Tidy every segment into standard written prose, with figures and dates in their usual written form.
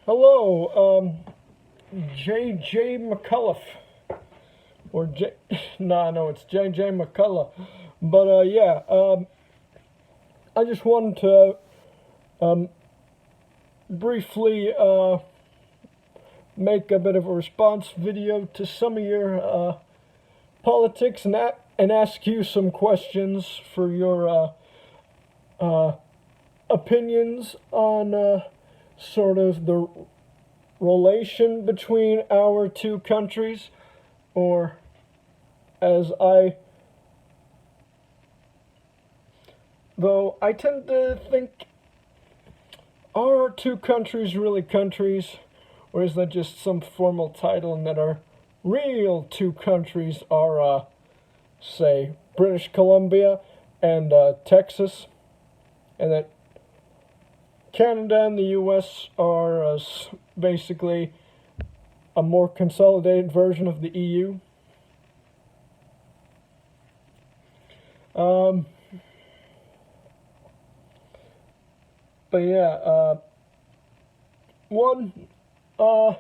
Hello, JJ McCullough, or nah, no, it's JJ McCullough. But yeah, I just wanted to um, briefly make a bit of a response video to some of your politics and ask you some questions for your opinions on sort of the relation between our two countries, or as I, though I tend to think, are two countries really countries, or is that just some formal title and that our real two countries are, say, British Columbia and Texas, and that Canada and the US are basically a more consolidated version of the EU. Um, but yeah, one, uh,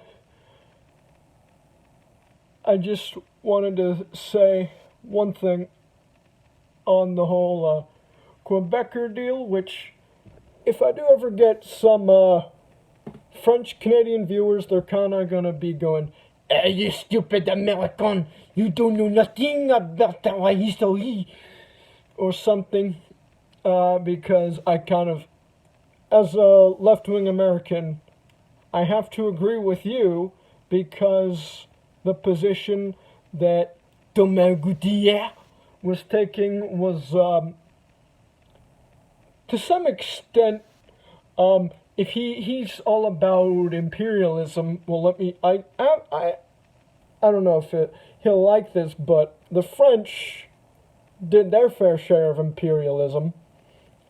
I just wanted to say one thing on the whole Quebecer deal, which, if I do ever get some French Canadian viewers, they're kind of gonna be going, "Hey, you stupid American, you don't know nothing about our history," or something, because I kind of, as a left-wing American, I have to agree with you, because the position that Thomas Gouttier was taking was, to some extent, if he's all about imperialism, well, I don't know if he'll like this, but the French did their fair share of imperialism,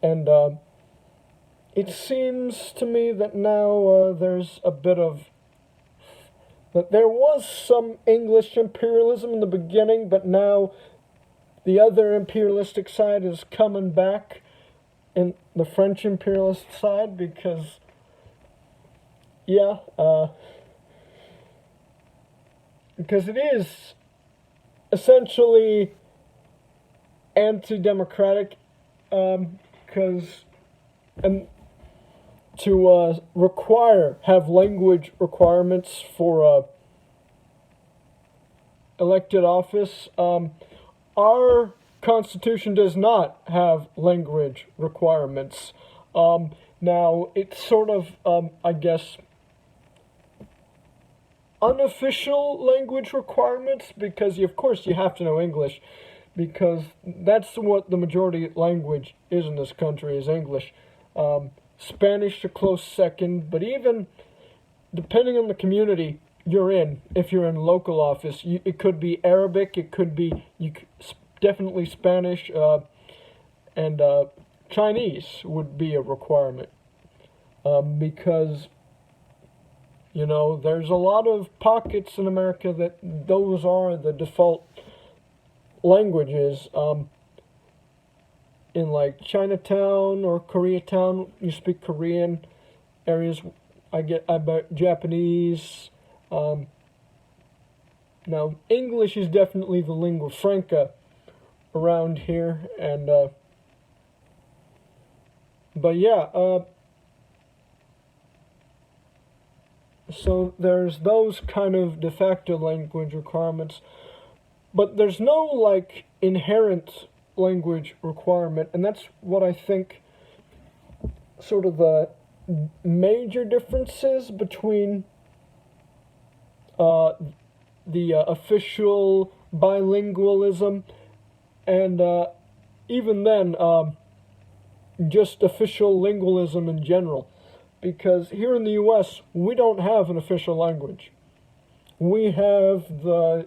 and it seems to me that now there's a bit of, that there was some English imperialism in the beginning, but now the other imperialistic side is coming back, in the French imperialist side, because, yeah, because it is essentially anti-democratic, because, and to have language requirements for elected office. Our Constitution does not have language requirements. Now, it's sort of, I guess, unofficial language requirements, because of course you have to know English, because that's what the majority language is in this country, is English. Spanish a close second, but even depending on the community you're in, if you're in local office, it could be Arabic, it could be definitely Spanish, and Chinese would be a requirement, because, you know, there's a lot of pockets in America that those are the default languages. In like Chinatown or Koreatown, you speak Korean. Areas, I bet Japanese. Now, English is definitely the lingua franca around here, and but yeah, so there's those kind of de facto language requirements, but there's no like inherent language requirement, and that's what I think sort of the major differences between the official bilingualism and even then just official lingualism in general, because here in the US we don't have an official language. We have the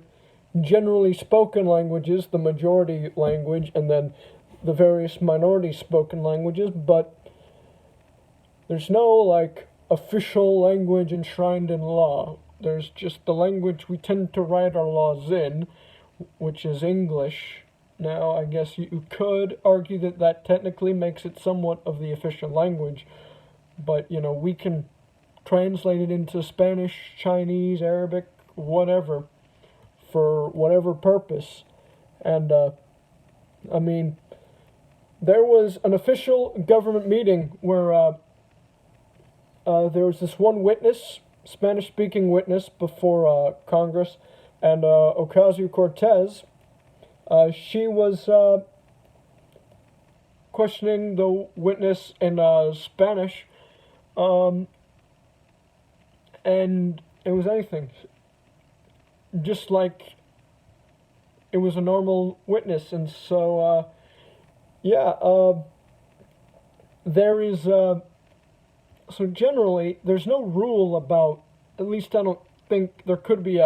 generally spoken languages, the majority language, and then the various minority spoken languages, but there's no like official language enshrined in law. There's just the language we tend to write our laws in, which is English. Now, I guess you could argue that that technically makes it somewhat of the official language, but, you know, we can translated into Spanish, Chinese, Arabic, whatever, for whatever purpose. And, I mean, there was an official government meeting where there was this one witness, Spanish-speaking witness, before Congress, and Ocasio-Cortez. She was questioning the witness in Spanish, and it was anything. Just like it was a normal witness, and so, there is, so generally, there's no rule about, at least I don't think there could be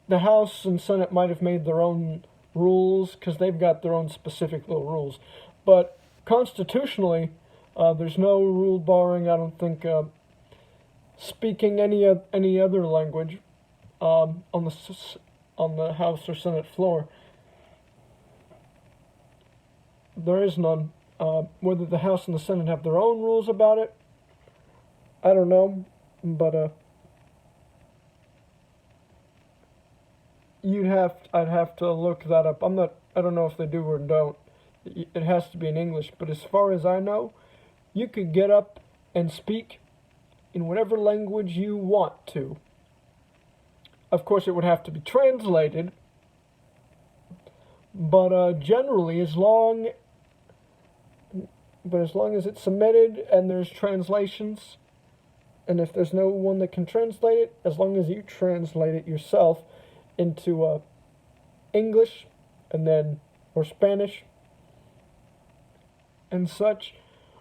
the House and Senate might have made their own rules, because they've got their own specific little rules, but constitutionally, there's no rule barring, I don't think, speaking any other language on the House or Senate floor. There is none. Whether the House and the Senate have their own rules about it, I don't know, but I'd have to look that up. I don't know if they do or don't. It has to be in English, but as far as I know, you could get up and speak in whatever language you want to. Of course, it would have to be translated, but generally, as long as it's submitted and there's translations, and if there's no one that can translate it, as long as you translate it yourself into English and then or Spanish and such,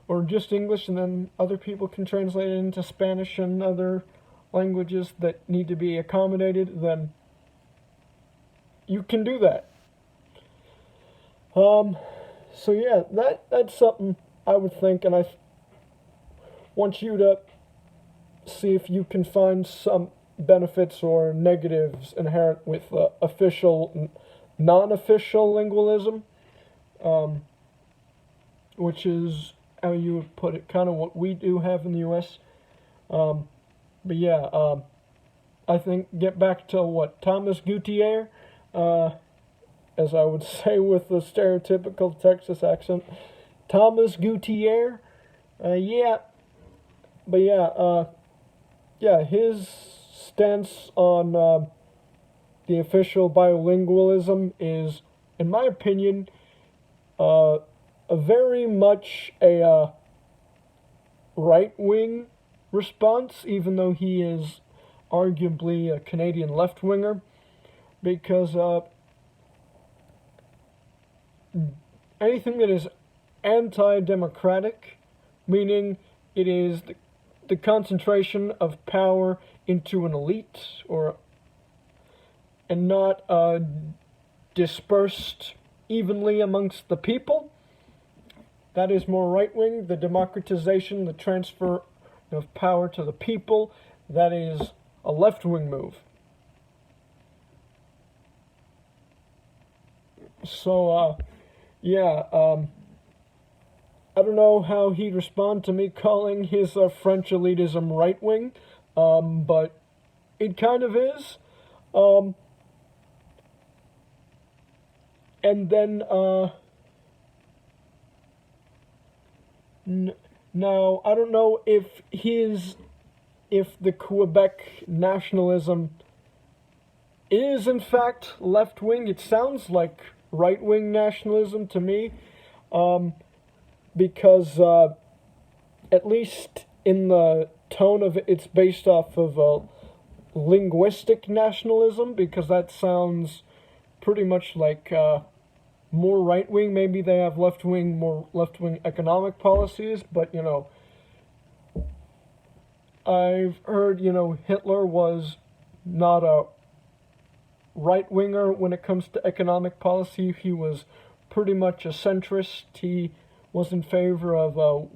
or just English and then other people can translate it into Spanish and other languages that need to be accommodated, then you can do that. So yeah, that's something I would think, and I want you to see if you can find some benefits or negatives inherent with official and non-official lingualism, which is how you would put it, kind of what we do have in the U.S. But yeah, I think get back to what Thomas Gutierrez, as I would say with the stereotypical Texas accent, Thomas Gutierrez, his stance on the official bilingualism is, in my opinion, a very much a right-wing response, even though he is arguably a Canadian left-winger, because anything that is anti-democratic, meaning it is the concentration of power into an elite, and not dispersed evenly amongst the people, that is more right-wing. The democratization, the transfer of power to the people, that is a left-wing move. So, I don't know how he'd respond to me calling his French elitism right-wing, but it kind of is. And then, now, I don't know if the Quebec nationalism is in fact left-wing. It sounds like right-wing nationalism to me, because at least in the tone of it, it's based off of linguistic nationalism, because that sounds pretty much like more right-wing. Maybe they have more left-wing economic policies, but, I've heard, Hitler was not a right-winger when it comes to economic policy. He was pretty much a centrist. He was in favor of a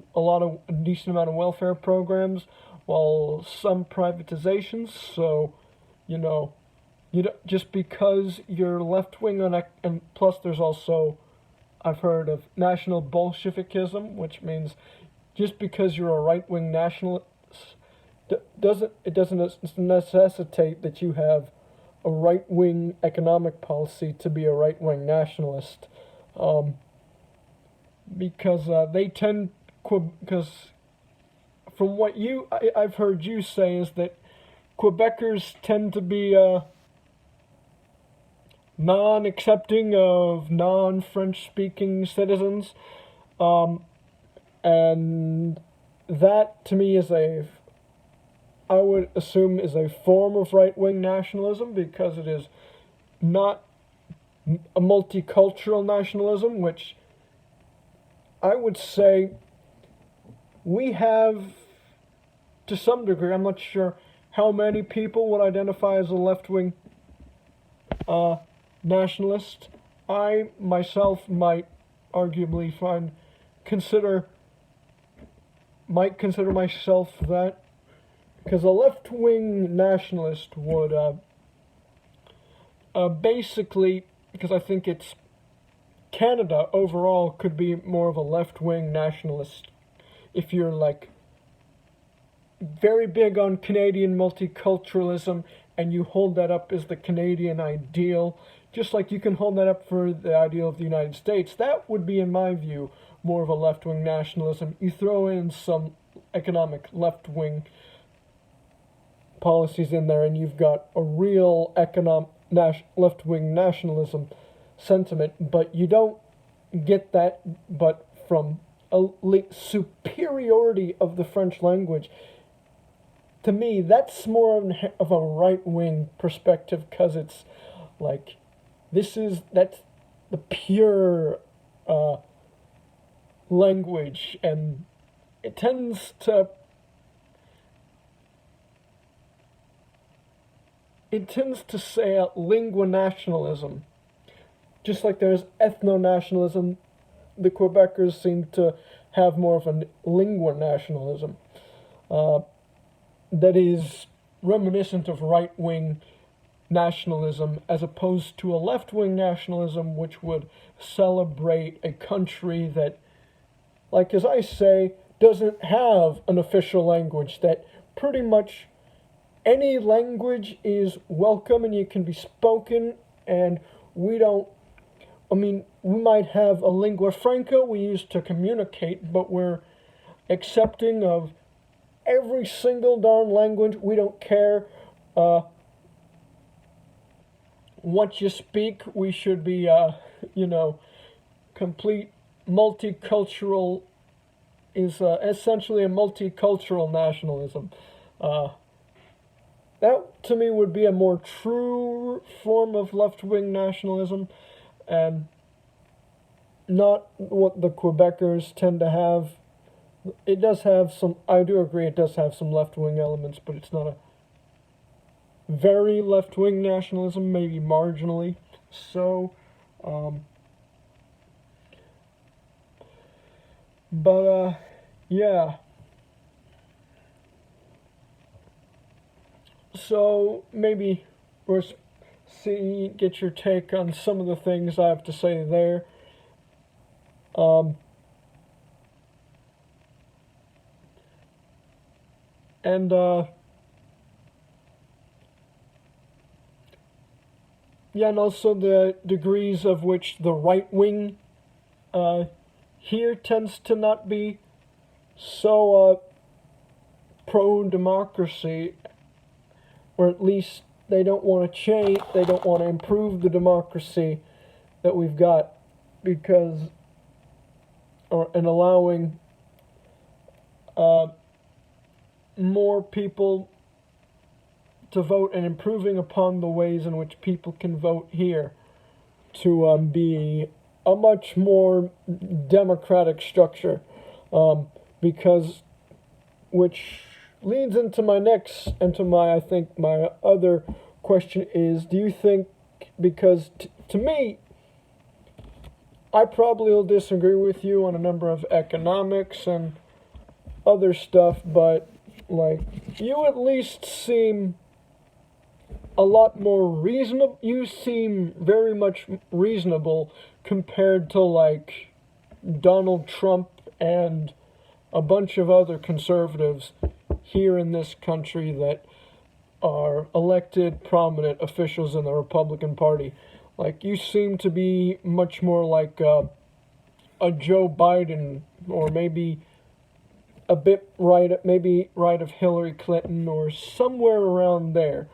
decent amount of welfare programs, while some privatizations. So, you don't, just because you're left-wing and plus there's also, I've heard of national Bolshevikism, which means just because you're a right-wing nationalist doesn't necessitate that you have a right-wing economic policy to be a right-wing nationalist, because they tend, because from what I've heard you say is that Quebecers tend to be non-accepting of non-French speaking citizens, and that to me I would assume is a form of right-wing nationalism, because it is not a multicultural nationalism, which I would say we have to some degree. I'm not sure how many people would identify as a left-wing nationalist. I myself might arguably consider myself that, because a left-wing nationalist would basically, because I think it's Canada overall could be more of a left-wing nationalist if you're like very big on Canadian multiculturalism and you hold that up as the Canadian ideal, just like you can hold that up for the ideal of the United States. That would be, in my view, more of a left-wing nationalism. You throw in some economic left-wing policies in there, and you've got a real left-wing nationalism sentiment, but you don't get that but from a superiority of the French language. To me, that's more of a right-wing perspective, because it's like, that's the pure language, and it tends to say lingua-nationalism. Just like there's ethno-nationalism, the Quebecers seem to have more of a lingua-nationalism that is reminiscent of right-wing nationalism, as opposed to a left-wing nationalism which would celebrate a country that, like as I say, doesn't have an official language, that pretty much any language is welcome and you can be spoken, and we might have a lingua franca we use to communicate, but we're accepting of every single darn language. We don't care what you speak. We should be, complete multicultural is essentially a multicultural nationalism. That, to me, would be a more true form of left-wing nationalism, and not what the Quebecers tend to have. It does have some, I do agree, it does have some left-wing elements, but it's not a very left-wing nationalism, maybe marginally so. Yeah. So maybe we'll get your take on some of the things I have to say there. And also the degrees of which the right wing here tends to not be so pro-democracy, or at least they don't want to change, they don't want to improve the democracy that we've got, and allowing more people to vote, and improving upon the ways in which people can vote here to be a much more democratic structure, which leads into my next, I think my other question is, do you think, because to me, I probably will disagree with you on a number of economics and other stuff, but like, you at least seem a lot more reasonable. You seem very much reasonable compared to like Donald Trump and a bunch of other conservatives here in this country that are elected prominent officials in the Republican Party. Like, you seem to be much more like a Joe Biden, or maybe a bit right, maybe right of Hillary Clinton, or somewhere around there.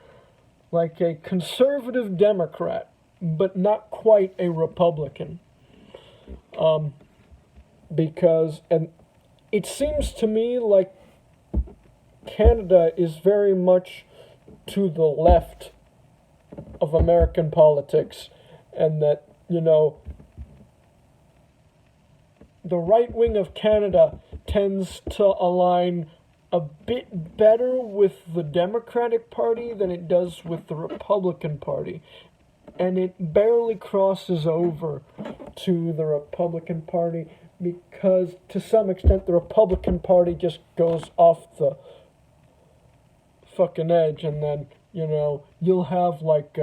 Like a conservative Democrat, but not quite a Republican. Because, and it seems to me like Canada is very much to the left of American politics, and that, you know, the right wing of Canada tends to align a bit better with the Democratic Party than it does with the Republican Party. And it barely crosses over to the Republican Party because, to some extent, the Republican Party just goes off the fucking edge, and then, you know, you'll have like,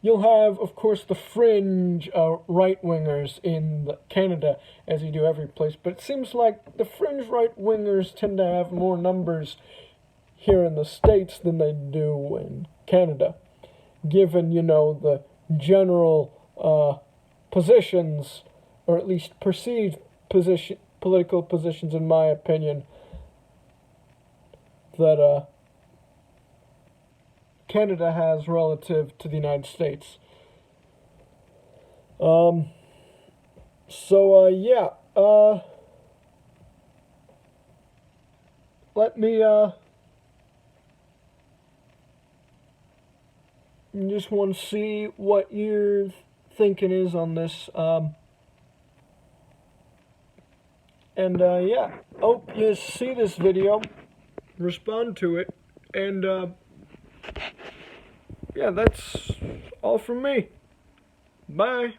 you'll have, of course, the fringe right-wingers in Canada, as you do every place, but it seems like the fringe right-wingers tend to have more numbers here in the States than they do in Canada, given, you know, the general positions, or at least perceived political positions, in my opinion, that Canada has relative to the United States. Yeah. Let me, just want to see what your thinking is on this. Yeah. Hope you see this video, respond to it, and, yeah, that's all from me. Bye.